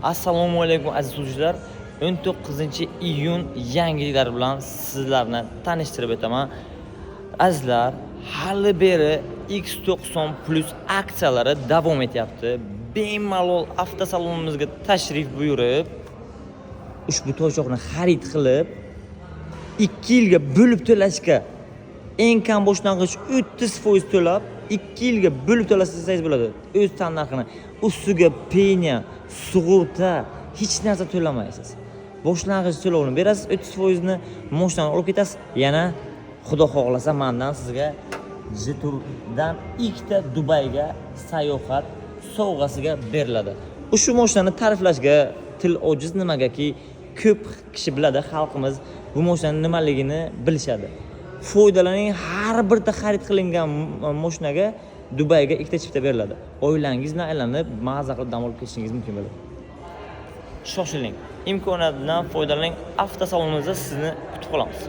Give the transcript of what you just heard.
Assalomu alaykum aziz o'quvchilar. 19-iyun yangiliklar bilan sizlarni tanishtirib o'taman. Azizlar, hali beri X90 Plus aksiyalari davom etyapti. Bemalol avtosalonimizga tashrif buyurib, ushbu to'ychoqni xarid qilib, 2 yilga bo'lib to'lashga eng kam boshlang'ich 30% to'lab, 2 yilga bo'lib to'lasangiz bo'ladi. O'z tannarxini, ustiga penya, sug'urta, hech narsa to'lamaysiz. Boshlang'ich to'lovini berasiz, 30% ni moshdan olib ketasiz. Yana Xudo xohlasa mendan sizga Jiturdan 2 ta Dubayga sayohat sovg'asiga beriladi. Ushbu mashinani ta'riflashga til ojiz, nimagaki ko'p kishi biladi, xalqimiz bu mashinaning nimaligini bilishadi. Foydalaning, har birta xarid qilingan mashinaga Dubayga 2 ta chipta beriladi. Oilangiz bilan aylanib, maza qilib dam olib ketishingiz mumkin bo'ladi. Shoshiling, imkoniyatdan foydalaning. Avtosalonimizda sizni kutib qolamiz.